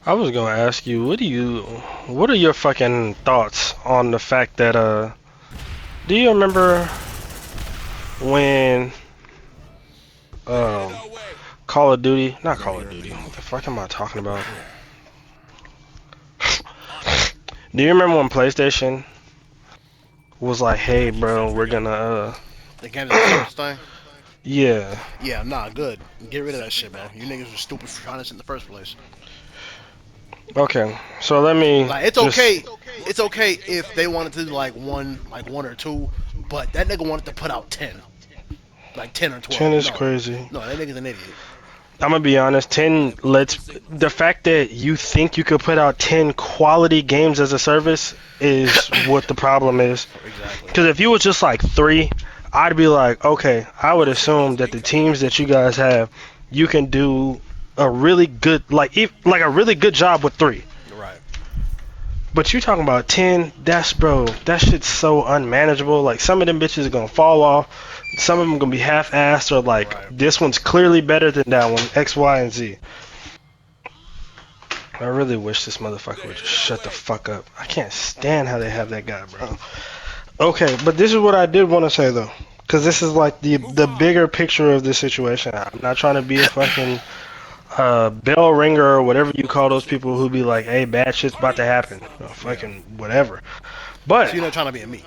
I was gonna ask you, what are your fucking thoughts on the fact that do you remember when um Call of Duty, not Call of Duty, what the fuck am I talking about? Do you remember when PlayStation was like, hey bro, we're gonna The games as a service thing. yeah. Yeah, nah, good. Get rid of that shit, bro. You niggas were stupid for trying this in the first place. Okay, so let me Like it's just okay. It's okay if they wanted to do like one or two, but that nigga wanted to put out 10, like 10 or 10 12. is No, crazy. no, that nigga's an idiot. I'm gonna be honest, 10 let's the fact that you think you could put out 10 quality games as a service is what the problem is. Exactly. Because if you was just like 3, I'd be like, okay, I would assume that the teams that you guys have, you can do a really good like a really good job with 3. Right. But you talking about 10, that's bro, that shit's so unmanageable. Like some of them bitches are gonna fall off. Some of them gonna be half-assed or like Right. this one's clearly better than that one, X, Y, and Z. I really wish this motherfucker would just shut the fuck up. I can't stand how they have that guy, bro. Okay, but this is what I did want to say though, because this is like the bigger picture of this situation. I'm not trying to be a fucking bell ringer or whatever you call those people who be like, "Hey, bad shit's about to happen," or Yeah. fucking whatever. But So you're not trying to be a me.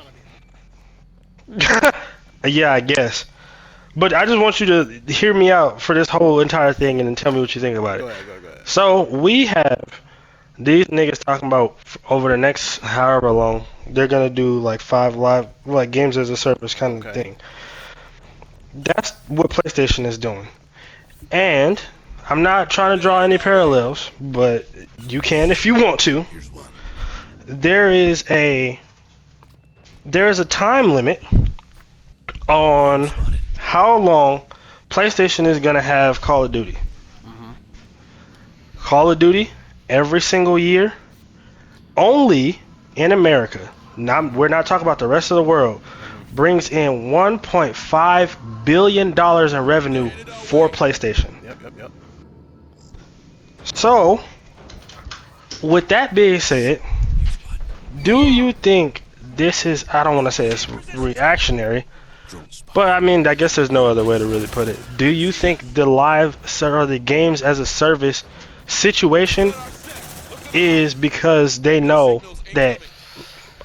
yeah, I guess. But I just want you to hear me out for this whole entire thing and then tell me what you think about it. Go ahead. Go ahead. Go ahead. So we have these niggas talking about over the next however long they're gonna do like 5 live like games as a service kind of Okay. thing. That's what PlayStation is doing. And I'm not trying to draw any parallels, but you can if you want to. There is a time limit on how long PlayStation is gonna have Call of Duty. Mhm. Call of Duty every single year, only in America. Not we're not talking about the rest of the world. Mhm. Brings in 1.5 billion dollars in revenue for PlayStation. Yep. Yep. Yep. So, with that being said, do you think this is, I don't want to say it's reactionary, but I mean, I guess there's no other way to really put it. Do you think the or the games as a service situation is because they know that,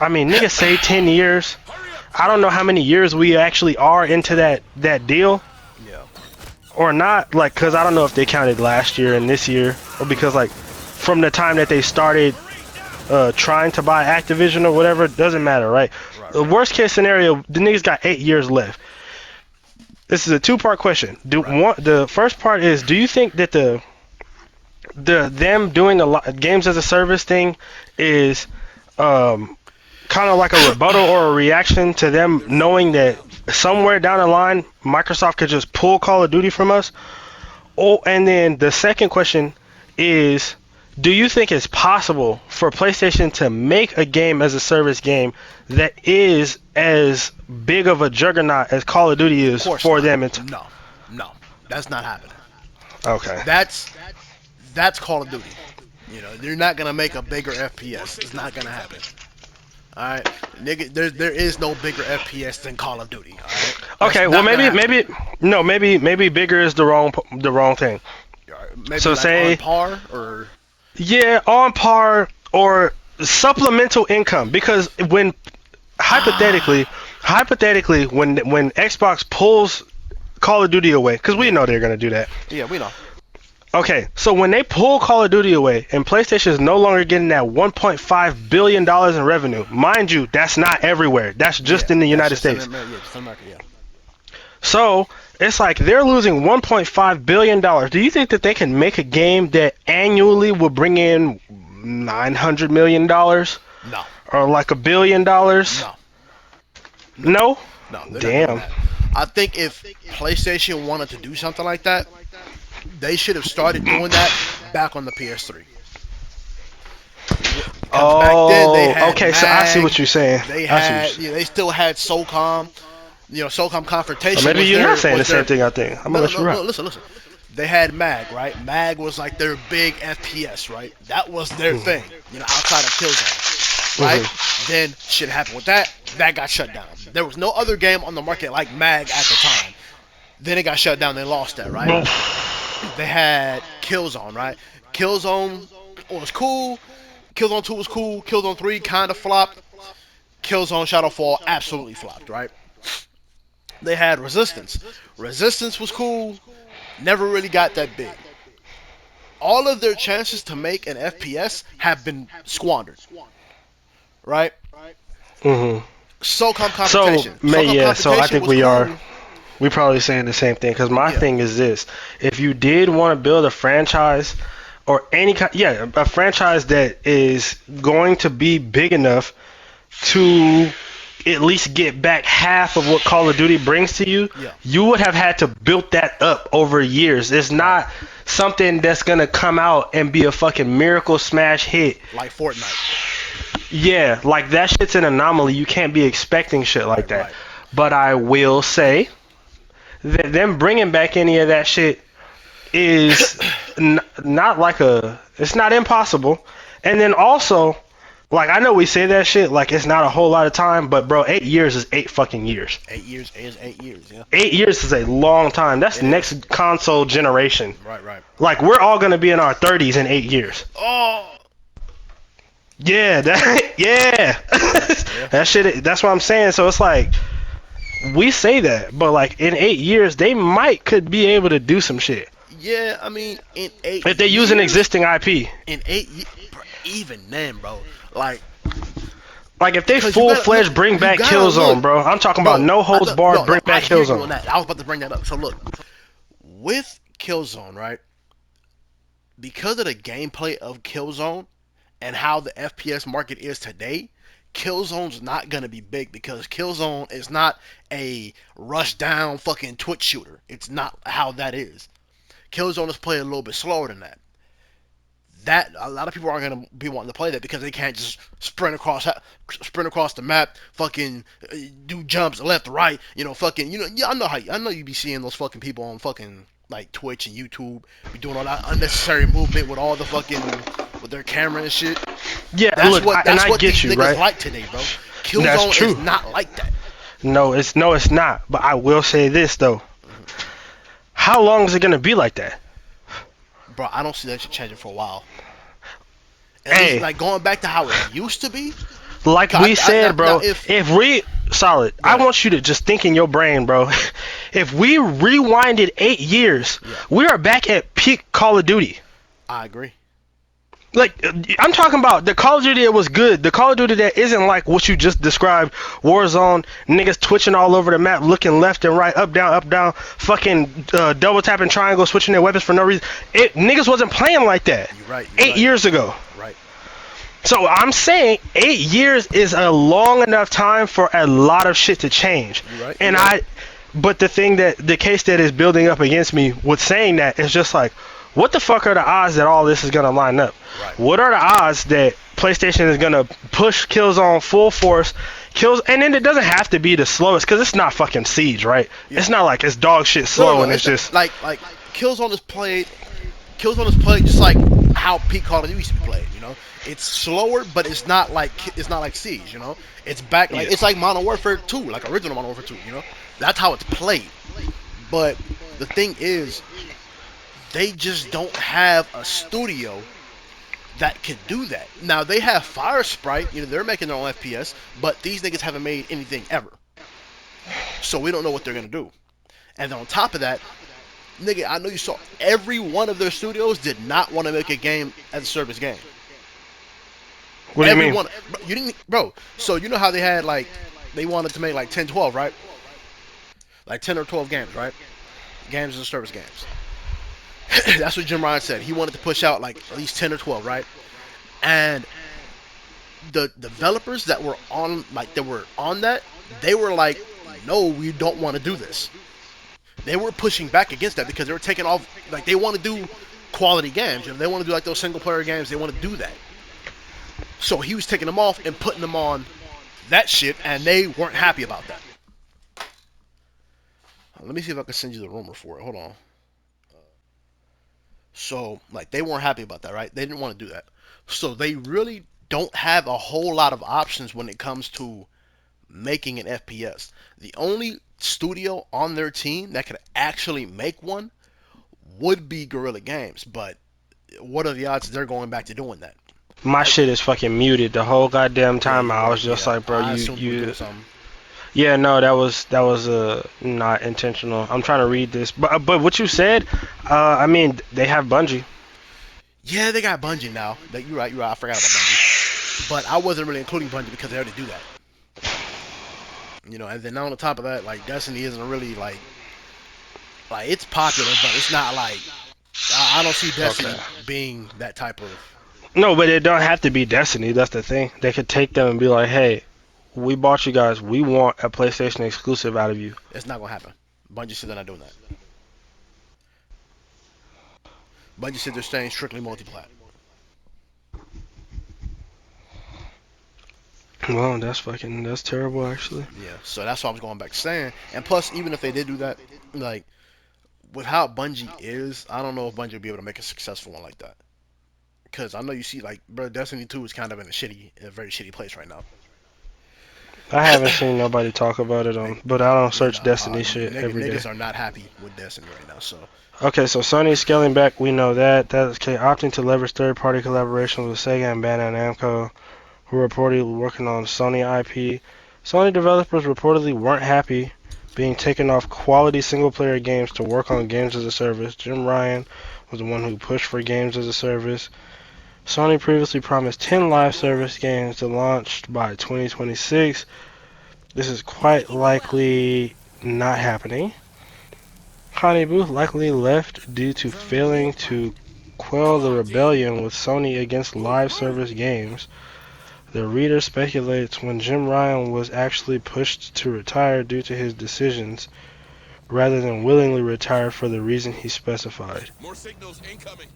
I mean, niggas say 10 years. I don't know how many years we actually are into that deal Yeah. or not, like, because I don't know if they counted last year and this year, or because, like, from the time that they started trying to buy Activision or whatever, it doesn't matter, right? Right. The Right. worst case scenario, the niggas got 8 years left. This is a two-part question. Right. The first part is, do you think that them doing the games as a service thing is kind of like a rebuttal or a reaction to them knowing that somewhere down the line Microsoft could just pull Call of Duty from us? Oh, and then the second question is, do you think it's possible for PlayStation to make a game as a service game that is as big of a juggernaut as Call of Duty Of is course for not. them? No. No. That's not happening. Okay. That's Call of Duty. You know, you're not gonna make a bigger FPS. It's not gonna happen. All right, nigga. There is no bigger FPS than Call of Duty. All right, that's Okay. Well, not gonna happen. maybe bigger is the wrong thing. All right, maybe So like on say, par or yeah, on par or supplemental income, because when hypothetically, when Xbox pulls Call of Duty away, because we yeah, know they're gonna do that. yeah, we know. Okay, so when they pull Call of Duty away and PlayStation is no longer getting that 1.5 billion dollars in revenue, mind you, that's not everywhere. That's just Yeah, in the that's United just in States. America. Yeah, just in America. Yeah. So it's like they're losing 1.5 billion dollars. Do you think that they can make a game that annually will bring in 900 million dollars No, or like $1 billion? no, no, No. no. They're not doing Damn. that. I think if PlayStation wanted to do something like that, they should have started doing that back on the PS3. Because back then they Oh, had okay. So I see Mag, what you're saying. they I see what you're had saying. they still had SOCOM. You know, SOCOM Or Confrontation maybe was you're not their saying the same thing. I think I'm gonna no, let no, you no. rock. Listen. They had Mag, right? Mag was like their big FPS, right? That was their thing, outside of Killzone, right? Then shit happened with that. That got shut down. There was no other game on the market like Mag at the time. Then it got shut down. They lost that, right? They had Killzone, right? Killzone was cool. Killzone 2 was cool. Killzone 3 kind of flopped. Killzone Shadowfall absolutely flopped, right? They had Resistance. Resistance was cool. Never really got that big. All of their chances to make an FPS have been squandered, right? Mm-hmm. SOCOM So, Confrontation. SOCOM yeah. So I Confrontation think was we are. cool. We probably saying the same thing. Because my Yeah, thing is this: if you did want to build a franchise or any kind, yeah, a franchise that is going to be big enough to at least get back half of what Call of Duty brings to you, yeah, you would have had to build that up over years. It's right. not something that's gonna come out and be a fucking miracle smash hit. Like Fortnite. Yeah, like that shit's an anomaly. You can't be expecting shit like Right, that. right. But I will say that them bringing back any of that shit is not like a. It's not impossible. And then also, like I know we say that shit like it's not a whole lot of time, but bro, 8 years is 8 fucking years. 8 years is 8 years, yeah. 8 years is a long time. That's It is. next console generation. Right, right. Like we're all gonna be in our 30s in 8 years. Oh! Yeah, that yeah. Yeah, yeah. That shit. That's what I'm saying. So it's like we say that, but like in 8 years, they might could be able to do some shit Yeah, I mean, in eight if they use an years, existing IP. in 8 years, even then, bro, like, Like if they because you full gotta look, fledged bring you back gotta Killzone, look, bro. I'm talking about bro. no holds barred, No, bring I back hear you on Killzone. that. I was about to bring that up. So look, with Killzone, right? Because of the gameplay of Killzone and how the FPS market is today, Killzone's not gonna be big because Killzone is not a rush down fucking Twitch shooter. It's not how that is. Killzone is played a little bit slower than that. That a lot of people aren't gonna be wanting to play that because they can't just sprint across the map, fucking do jumps left, right, fucking, yeah, I know you be seeing those fucking people on fucking like Twitch and YouTube be doing all that unnecessary movement with all the fucking with their camera and shit. Yeah, That's look, what and that's I what get these you, niggas right? like today, bro. That's Killzone is true. not like that. No, it's not. But I will say this though: how long is it gonna be like that? Bro, I don't see that shit changing for a while. At least Hey, like going back to how it used to be. like we said, Now bro, if if we solid, go I ahead. want you to just think in your brain, bro. If we rewinded 8 years, Yeah, we are back at peak Call of Duty. I agree. Like I'm talking about the Call of Duty that was good, the Call of Duty that isn't like what you just described. Warzone, niggas twitching all over the map, looking left and right, up down, fucking double tapping triangle, switching their weapons for no reason. Niggas wasn't playing like that You're right. You're 8 years ago. right. So I'm saying 8 years is a long enough time for a lot of shit to change. You're right. And You're right. but the case that is building up against me with saying that is just like, what the fuck are the odds that all this is gonna line up? Right. What are the odds that PlayStation is gonna push Killzone full force? And then it doesn't have to be the slowest, because it's not fucking Siege, right? Yeah. It's not like it's dog shit slow and it's just like Killzone is played. Killzone is played just like how Peak Call of Duty used to be played. It's slower, but it's not like Siege. It's back like Yeah. it's like Modern Warfare 2, like original Modern Warfare 2. That's how it's played. But the thing is, they just don't have a studio that can do that. Now they have Fire Sprite, they're making their own FPS, but these niggas haven't made anything ever. So we don't know what they're gonna do. And then on top of that, nigga, I know you saw every one of their studios did not want to make a game as a service game. what do you mean? Everyone, you didn't, bro. So you know how they had like they wanted to make like 10, 12, right? Like 10 or 12 games, right? Games as a service games. That's what Jim Ryan said. He wanted to push out like at least 10 or 12, right? And the developers that were on that, they were like, no, we don't want to do this. They were pushing back against that because they were taking off, like they want to do quality games. They want to do like those single player games. They want to do that. So he was taking them off and putting them on that shit, and they weren't happy about that. Let me see if I can send you the rumor for it. Hold on. So like they weren't happy about that, right? They didn't want to do that. So they really don't have a whole lot of options when it comes to making an FPS. The only studio on their team that could actually make one would be Guerrilla Games, but what are the odds they're going back to doing that? My I, shit is fucking muted the whole goddamn yeah, time. you're I was right. just Yeah, like, bro, I you assumed you were doing you. something. Yeah, no, that was not intentional. I'm trying to read this, but what you said, I mean, they have Bungie. Yeah, they got Bungie now. You're right. You're right. I forgot about Bungie, but I wasn't really including Bungie because they already do that. And then on the top of that, like Destiny isn't really like it's popular, but it's not like I don't see Okay. Destiny being that type of. No, but it don't have to be Destiny. That's the thing. They could take them and be like, hey, we bought you guys. We want a PlayStation exclusive out of you. It's not gonna happen. Bungie said they're not doing that. Bungie said they're staying strictly multi-plat. Well, that's terrible, actually. Yeah, so that's what I was going back to saying. And plus, even if they did do that, like with how Bungie is, I don't know if Bungie will be able to make a successful one like that. Because I know you see, like, bro, Destiny 2 is kind of in a very shitty place right now. I haven't seen nobody talk about it Like, on, but I don't yeah, search nah, Destiny shit every day. niggas are not happy with Destiny right now. So Okay, so Sony scaling back, we know that. That's okay, opting to leverage third-party collaborations with Sega and Bandai Namco, who are reportedly working on Sony IP. Sony developers reportedly weren't happy being taken off quality single-player games to work on games as a service. Jim Ryan was the one who pushed for games as a service. Sony previously promised 10 live service games to launch by 2026. This is quite likely not happening. Connie Booth likely left due to failing to quell the rebellion with Sony against live service games. The reader speculates when Jim Ryan was actually pushed to retire due to his decisions, rather than willingly retire for the reason he specified. More signals incoming.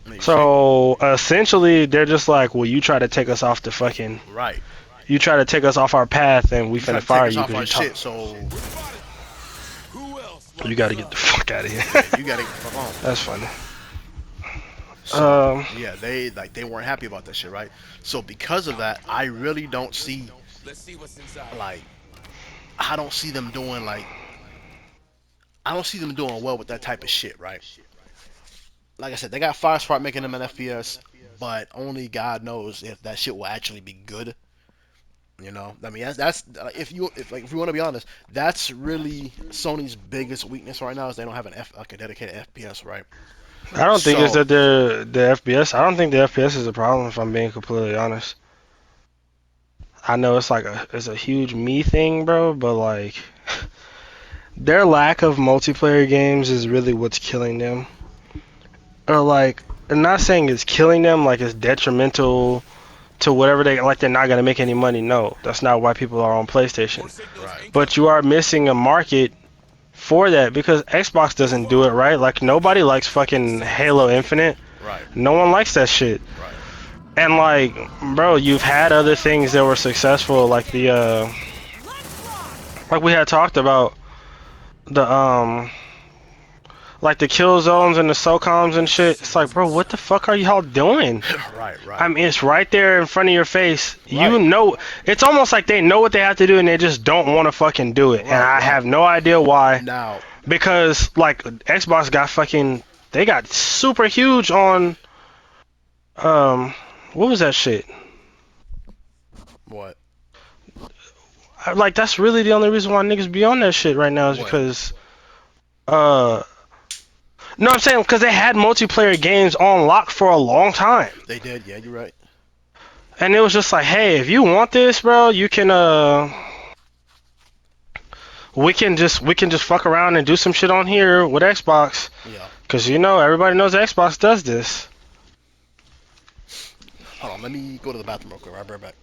you see, So essentially, they're just like, well, you try to take us off the fucking, right? you try to take us off our path, and we You try finna to take fire us you off because our you talk. shit, so Who else? You got to get the fuck out of here. yeah, you gotta get the fuck on. That's funny. So yeah, they weren't happy about that shit, right? So because of that, I really don't see Let's see what's inside. like I don't see them doing I don't see them doing well with that type of shit, right? Like I said, they got Firespark making them an FPS, but only God knows if that shit will actually be good. I mean that's if we want to be honest, that's really Sony's biggest weakness right now is they don't have like a dedicated FPS, right? I don't think it's So that the FPS. I don't think the FPS is a problem. If I'm being completely honest, I know it's a huge me thing, bro. But like their lack of multiplayer games is really what's killing them. Or like, I'm not saying it's killing them. Like it's detrimental to whatever they like. They're not gonna make any money. No, that's not why people are on PlayStation. More signals right, incoming. But you are missing a market for that because Xbox doesn't do it right. Like nobody likes fucking Halo Infinite. right, No one likes that shit. right. And like, bro, you've had other things that were successful, like like we had talked about the like the kill zones and the SOCOMs and shit. It's like, bro, what the fuck are y'all doing? Right, I right, mean, it's right there in front of your face. You right, know, it's almost like they know what they have to do and they just don't want to fucking do it. And right, I right. have no idea why. Now, Because like Xbox got fucking, they got super huge on um, what was that shit? what? Like that's really the only reason why niggas be on that shit right now is What? because uh no, I'm saying because they had multiplayer games on lock for a long time, They did, yeah, you're right. and it was just like, hey, if you want this, bro, you can we can just fuck around and do some shit on here with Xbox, Yeah. because everybody knows Xbox does this. Hold on, let me go to the bathroom real quick. I'll be right back.